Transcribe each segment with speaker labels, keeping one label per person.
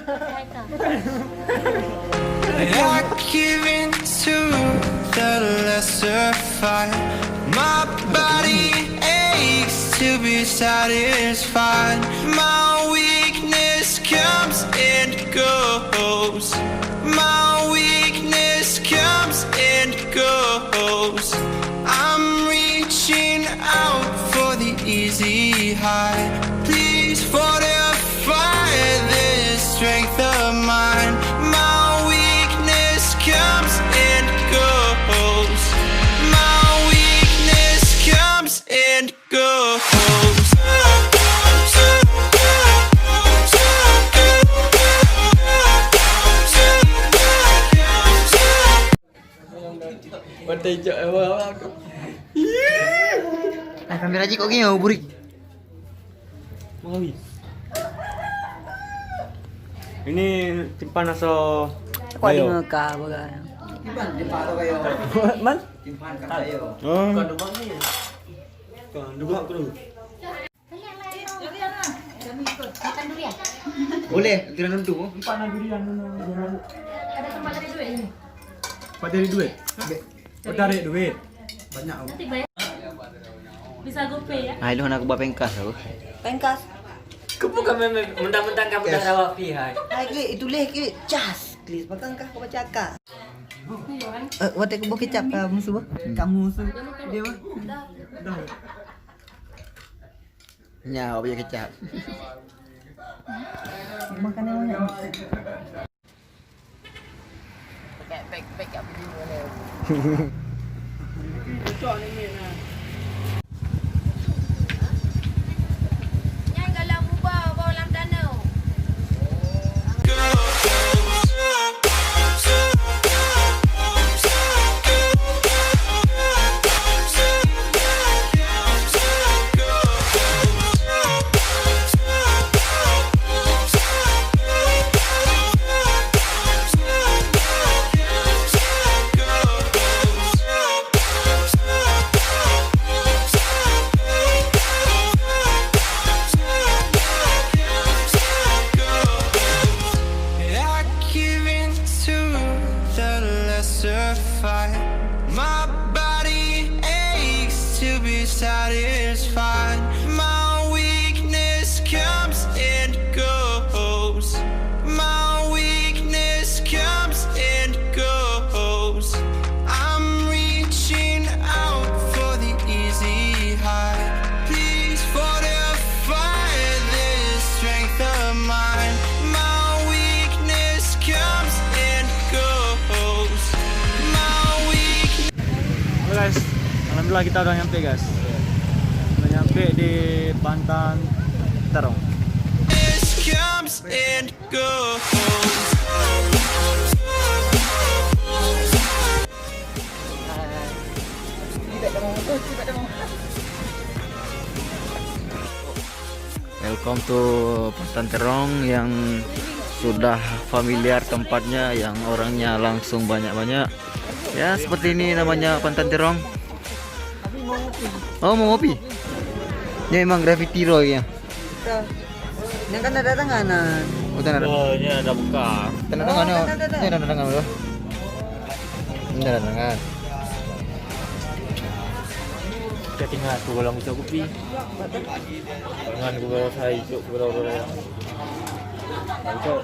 Speaker 1: I give in to the lesser fight. My body aches to be satisfied. My weakness comes and goes. My weakness comes and goes. I'm reaching out for the easy high. Please fortify this strength of mine. My weakness comes and goes. My weakness comes and goes.
Speaker 2: Nah, kamera aja kok gini mau burik.
Speaker 3: Ini timpan aso.
Speaker 2: Kok di Mekah baga.
Speaker 3: Man?
Speaker 2: Timpan kayo.
Speaker 3: Oh. Kan dua aku.
Speaker 2: Boleh, tidak nentu.
Speaker 3: Timpan durian.
Speaker 4: Ada tempat dari duit ini.
Speaker 3: Pak dari duit. Oh, tarik duit.
Speaker 2: Banyak.
Speaker 4: Nanti bayar. Bisa GoPay ya?
Speaker 2: Nah, itu nak buat pengkas aku.
Speaker 5: Pengkas.
Speaker 3: Kau bukan mentang-mentang kamu dah rawat pihak.
Speaker 5: Hai kli itu leh kli cas. Kli bakang kah kau baca kah? Wate ko kecap ka musuh. Kamu musuh. Dia mah.
Speaker 2: Nya, apa ya kecap.
Speaker 5: Makan yang mana?
Speaker 2: Baik apa dia boleh.
Speaker 4: Yang kalau mubah bawa dalam danau.
Speaker 1: I give in to the lesser fight. My body aches to be satisfied. My weakness comes and goes. My weakness comes and goes. I'm reaching out for the easy high. Please fortify this strength of mine. My weakness comes and goes. My weakness.
Speaker 3: Halo guys, alhamdulillah kita udah nyampe guys. Udah nyampe di Pantan Terong.
Speaker 1: Comes and goes.
Speaker 2: Welcome to Pantan Terong yang sudah familiar tempatnya, yang orangnya langsung banyak-banyak. Ya, seperti ini namanya Pantan Terong. Oh, mau ngopi? Ini memang Gravity Roy ya.
Speaker 5: Yang kan ada tanganan.
Speaker 2: Oh, tanah.
Speaker 3: Oh, ini ada buka.
Speaker 2: Tanda tangan ya. Ini tanda tangan loh. Ini tanda tangan.
Speaker 3: Kita tinggal aku bolong ucap kopi. Jangan aku bawa saya ikut berapa. Ucap.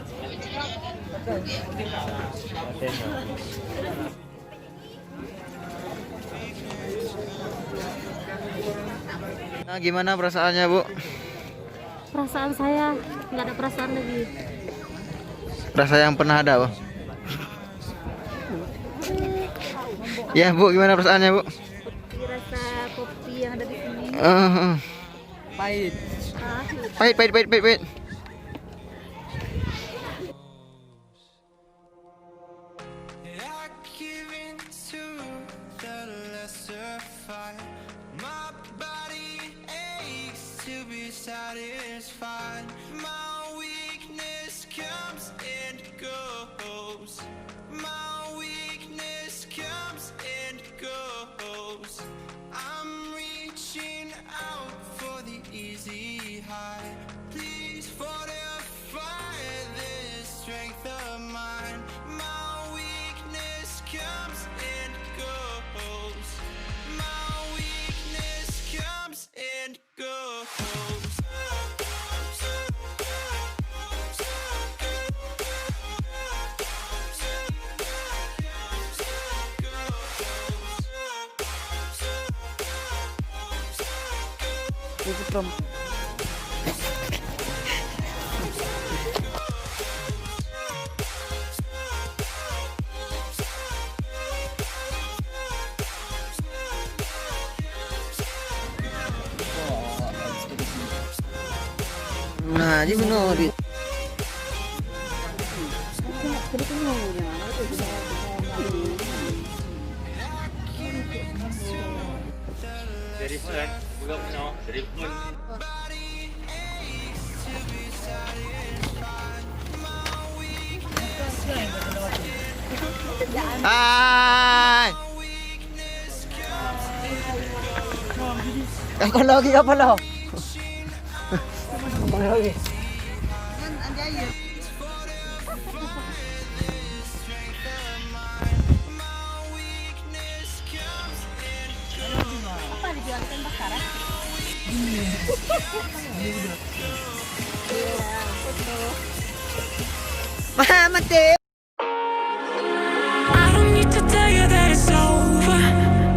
Speaker 2: Nah, gimana perasaannya, Bu?
Speaker 4: Perasaan saya nggak ada perasaan lagi.
Speaker 2: Rasa yang pernah ada, Bu? Ya, Bu, gimana perasaannya, Bu?
Speaker 4: Rasa kopi yang ada di sini.
Speaker 5: Pahit.
Speaker 2: Pahit.
Speaker 1: I give in to the lesser fight. My body aches to be satisfied. My weakness comes and goes. My weakness comes and goes. I'm reaching out for the easy high. Please fortify this end goes.
Speaker 5: Nah, di benar di.
Speaker 3: Dari pun, belum no. Dari pun.
Speaker 5: Hai. Kapan lagi? Kapan lagi? Kapan lagi?
Speaker 4: Apa dijual tembak karet?
Speaker 5: Mati.